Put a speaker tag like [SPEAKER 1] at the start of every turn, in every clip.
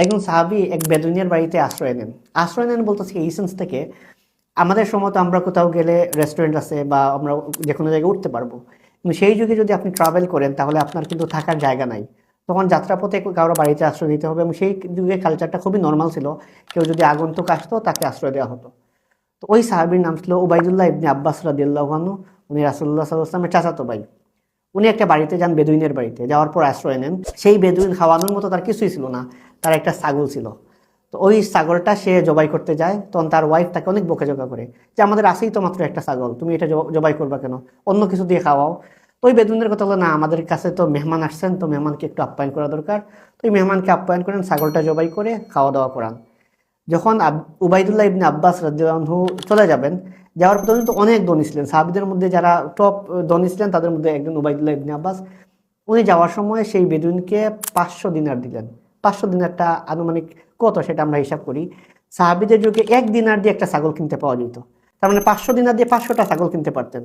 [SPEAKER 1] একজন সাহাবী এক বেদুইনের বাড়িতে আশ্রয় নেন বলতেছি এই সেন্স থেকে, আমাদের সময় তো আমরা কোথাও গেলে রেস্টুরেন্ট আছে বা আমরা যে কোনো জায়গায় উঠতে পারবো, কিন্তু সেই যুগে যদি আপনি ট্রাভেল করেন তাহলে আপনার কিন্তু থাকার জায়গা নাই। তখন যাত্রাপথে কারো বাড়িতে আশ্রয় নিতে হবে, এবং সেই যুগে কালচারটা খুবই নর্মাল ছিল, কেউ যদি আগন্তুক আসতো তাকে আশ্রয় দেওয়া হতো। তো ওই সাহাবীর নাম ছিল উবাইদুল্লাহ ইবনে আব্বাস রাদিয়াল্লাহু আনহু। উনি রাসূলুল্লাহ সাল্লাল্লাহু আলাইহি ওয়াসাল্লামের চাচাতো ভাই। উনি একটা বাড়িতে যান, বেদুইনের বাড়িতে যাওয়ার পর আশ্রয় নেন। সেই বেদুইন খাওয়ানোর মতো তার কিছুই ছিল না, তার একটা ছাগল ছিল। তো ওই ছাগলটা সে জবাই করতে যায়, তখন তার ওয়াইফ তাকে অনেক বকাঝকা করে যে আমাদের আছেই তো মাত্র একটা ছাগল, তুমি এটা জবাই করবা কেন, অন্য কিছু দিয়ে খাওয়াও। তো ওই বেদুইনের কথা হলো, না আমাদের কাছে তো মেহমান আসছেন, তো মেহমানকে একটু আপ্যায়ন করা দরকার। তো ওই মেহমানকে আপ্যায়ন করেন, ছাগলটা জবাই করে খাওয়া দাওয়া করান। যখন উবাইদুল্লাহ ইবনে আব্বাস রাদিয়াল্লাহু আনহু চলে যাবেন, যাওয়ার পর কিন্তু অনেক ধনী ছিলেন সাহাবীদের মধ্যে, যারা টপ ধনী ছিলেন তাদের মধ্যে একজন উবাইদুল্লাহ ইবনে আব্বাস। উনি যাওয়ার সময় সেই বেদুইনকে 500 দিনার দিলেন। 500 দিনারটা আনুমানিক কত সেটা আমরা হিসাব করি। সাহাবীদের যুগে 1 দিনার দিয়ে একটা ছাগল কিনতে পাওয়া যেত, তার মানে 500 দিনার দিয়ে 500টা ছাগল কিনতে পারতেন।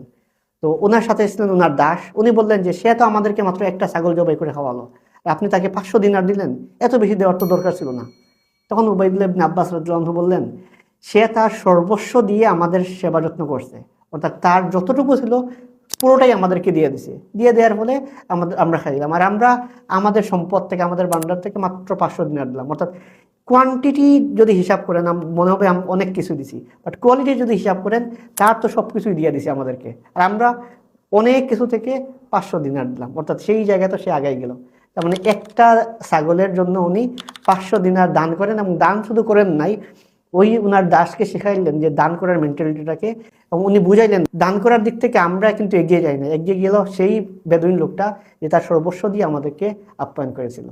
[SPEAKER 1] তো ওনার সাথে ছিলেন ওনার দাস। উনি বললেন যে সে তো আমাদেরকে মাত্র একটা ছাগল জবাই করে খাওয়ালো, আর আপনি তাকে 500 দিনার দিলেন, এত বেশি দেওয়ার তো দরকার ছিল না। তখন উবাইদুল্লাহ ইবনে আব্বাস রাদিয়াল্লাহু আনহু বললেন, সে তার সর্বস্ব দিয়ে আমাদের সেবা যত্ন করছে, অর্থাৎ তার যতটুকু ছিল পুরোটাই আমাদেরকে দিয়ে দিছে। দিয়ে দেওয়ার ফলে আমরা খাইলাম, আর আমরা আমাদের সম্পদ থেকে, আমাদের ভান্ডার থেকে মাত্র 500 দিনার দিলাম। অর্থাৎ কোয়ান্টিটি যদি হিসাব করেন মনে হবে অনেক কিছু দিছি, বাট কোয়ালিটি যদি হিসাব করেন তার তো সব কিছুই দিয়ে দিছে আমাদেরকে, আর আমরা অনেক কিছু থেকে 500 দিনার দিলাম। অর্থাৎ সেই জায়গায় তো সে আগাই গেল। তার মানে একটা ছাগলের জন্য উনি 500 দিনার দান করেন, এবং দান শুধু করেন নাই, ওই উনার দাসকে শেখাইলেন যে দান করার মেন্টালিটিটাকে, এবং উনি বুঝাইলেন দান করার দিক থেকে আমরা কিন্তু এগিয়ে যাই না, এগিয়ে গেল সেই বেদুইন লোকটা যে তার সর্বস্ব দিয়ে আমাদেরকে আপ্যায়ন করেছিল।